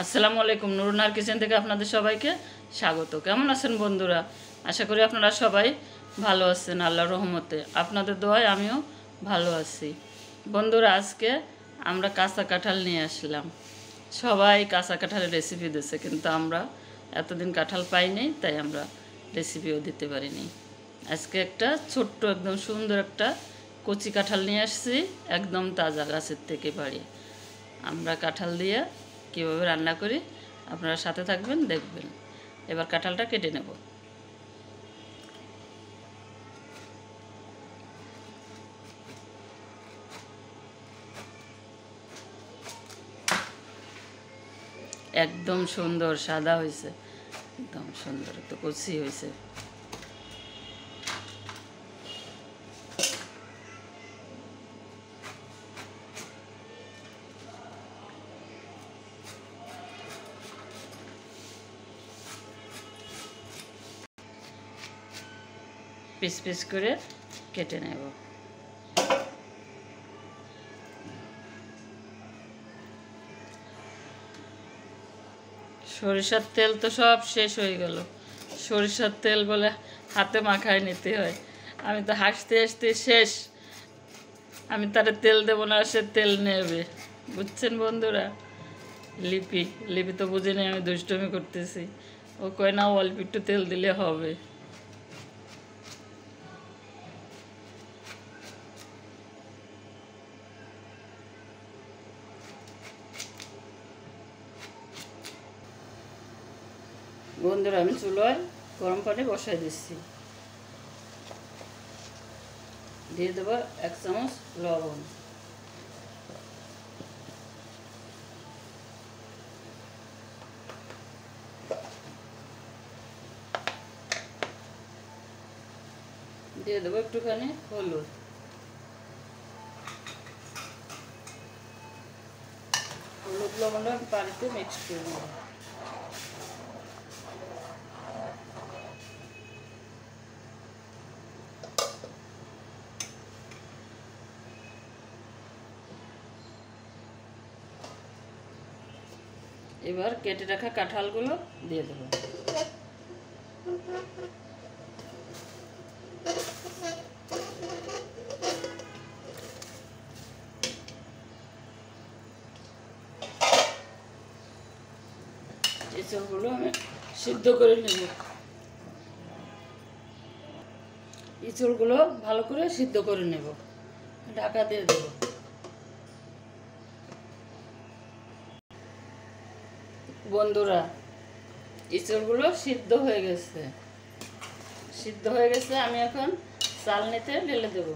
আসসালামু আলাইকুম। নুরুন্নাহার কিচেন থেকে আপনাদের সবাইকে স্বাগত। কেমন আছেন বন্ধুরা? আশা করি আপনারা সবাই ভালো আছেন আল্লাহর রহমতে। আপনাদের দোয়ায় আমিও ভালো আছি। বন্ধুরা, আজকে আমরা কাঁচা কাঁঠাল নিয়ে আসলাম। সবাই কাঁচা কাঁঠালের রেসিপি দিচ্ছে, কিন্তু আমরা এতদিন কাঁঠাল পাইনি, তাই আমরা রেসিপিও দিতে পারিনি। আজকে একটা ছোট্ট একদম সুন্দর একটা কচি কাঁঠাল নিয়ে আসছি, একদম তাজা গাছের থেকে পাড়ি। আমরা কাঁঠাল দিয়ে কীভাবে রান্না করি আপনারা সাথে থাকবেন, দেখবেন। এবার কাঁঠালটা কেটে নেব। একদম সুন্দর সাদা হয়েছে, একদম সুন্দর একটু কচি হয়েছে। পিস পিস করে কেটে নেব। সরিষার তেল তো সব শেষ হয়ে গেল। সরিষার তেল বলে হাতে মাখায় নিতে হয়। আমি তো হাসতে হাসতে শেষ। আমি তারে তেল দেবো না, সে তেল নেবে। বুঝছেন বন্ধুরা? লিপি লিপি তো বুঝে নেই আমি দুষ্টমি করতেছি। ও কয় না, অল্প একটু তেল দিলে হবে। বন্ধুরা, আমি চুলায় গরম পানি বসাই দিচ্ছি। দিয়ে দেবো 1 চামচ লবণ, দিয়ে দেবো একটুখানি হলুদ, হলুদ লবণটা পানিতে মিক্স করে নেব। এবার কেটে রাখা কাঁঠালগুলো দিয়ে দেবো। এসবগুলো আমি সিদ্ধ করে নেব। ইঁচড়গুলো ভালো করে সিদ্ধ করে নেব। ঢাকা দিয়ে দেব। বন্ধুরা, ইঁচড়গুলো সিদ্ধ হয়ে গেছে। আমি এখন চালনিতে ঢেলে দেব।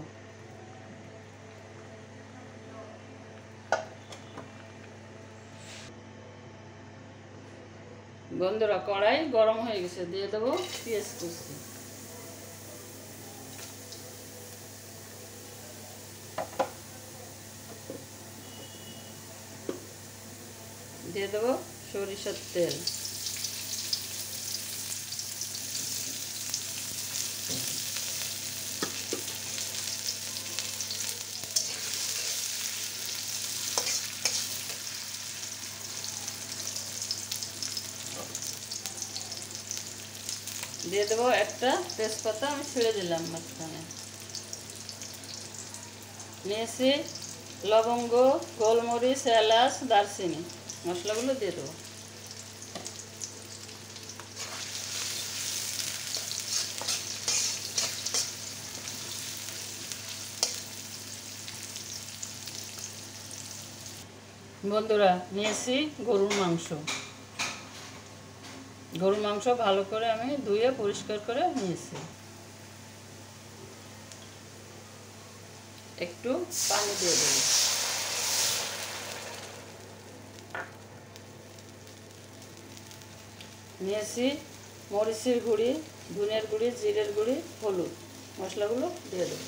বন্ধুরা, কড়াই গরম হয়ে গেছে, দিয়ে দেবো পেঁয়াজ কুচি, দিয়ে দেবো সরিষার তেল, দিয়ে দেবো একটা তেজপাতা, আমি ছেড়ে দিলাম মাঝখানে। নিয়েছি লবঙ্গ, গোলমরিচ, এলাচ, দারচিনি, মশলাগুলো দিয়ে দেবো। বন্ধুরা, নিয়েছি গরুর মাংস। গরুর মাংস ভালো করে আমি ধুয়ে পরিষ্কার করে নিয়েছি। একটু পানি দিয়ে দেব। নিয়েছি মরিচের গুঁড়ি, ধনের গুঁড়ি, জিরের গুঁড়ি, হলুদ, মশলাগুলো দিয়ে দেব।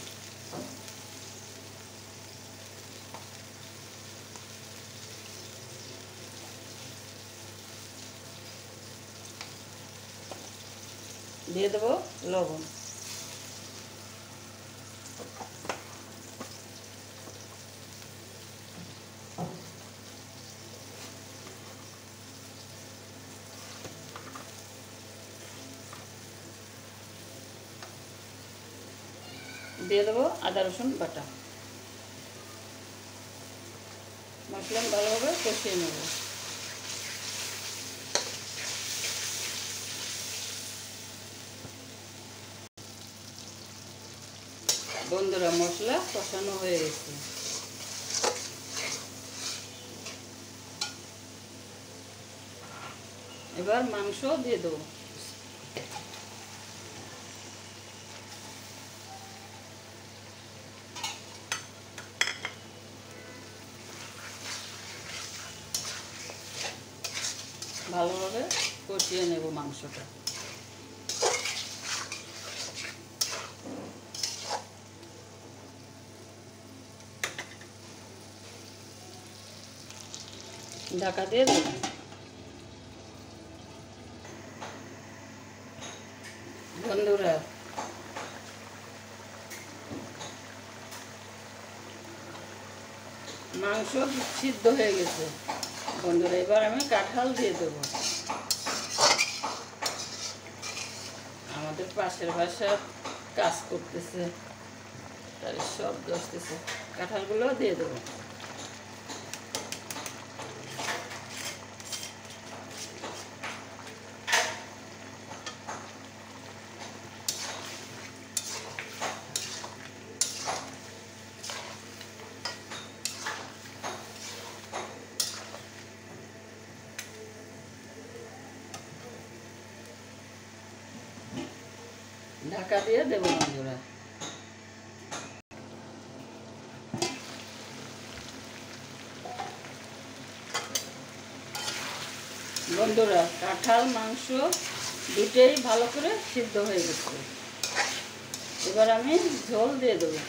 দিয়ে দেবো লবণ। দিয়ে দেবো আদা রসুন বাটা। মশলা ভালোভাবে কষিয়ে নেব। বন্ধুরা, মশলা কষানো হয়ে গেছে। এবার মাংস দিয়ে দেবো। ভালোভাবে কষিয়ে নেব মাংসটা। ঢাকা দিয়ে দেব। বন্ধুরা, মাংস সিদ্ধ হয়ে গেছে। বন্ধুরা, এবার আমি কাঁঠাল দিয়ে দেবো। আমাদের পাশের বাসার কাজ করতেছে, তার সব আসতেছে। কাঁঠালগুলো দিয়ে দেবো। ঢাকা দিয়ে দেবো। বন্ধুরা, বন্ধুরা কাঁঠাল মাংস দুটোই ভালো করে সিদ্ধ হয়ে গেছে। এবার আমি ঝোল দিয়ে দেবো।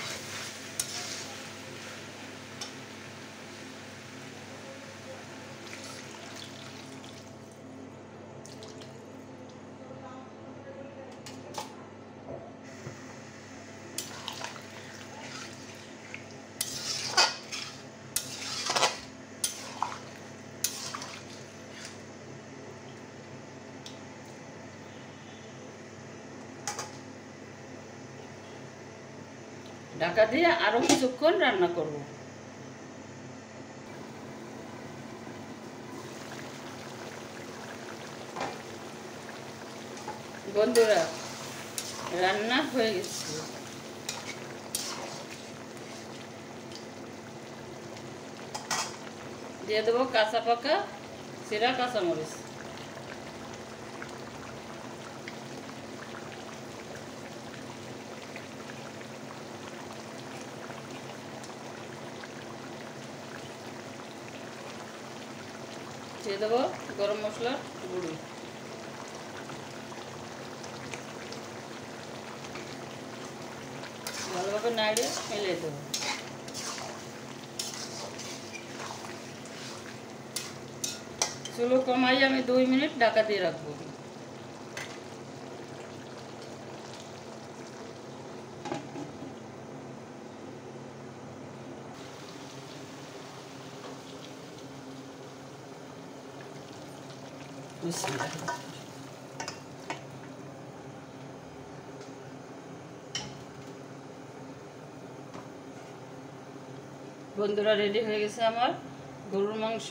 ঢাকা দিয়ে আরো কিছুক্ষণ রান্না করব। বন্ধুরা, রান্না হয়ে গেছে। দিয়ে দেবো কাঁচা পাকা চিরা কাঁচামরিচ। দিয়ে দেবো গরম মশলার গুঁড়ি। ভালোভাবে নাড়িয়ে মিলিয়ে দেবো। চুলো কমাই আমি 2 মিনিট ঢাকা দিয়ে রাখবো। বন্ধুরা, রেডি হয়ে গেছে আমার গরুর মাংস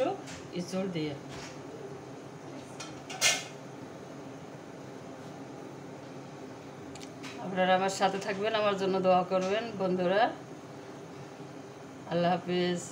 ইঁচড় দিয়ে। আপনারা আমার সাথে থাকবেন, আমার জন্য দোয়া করবেন। বন্ধুরা, আল্লাহ হাফিজ।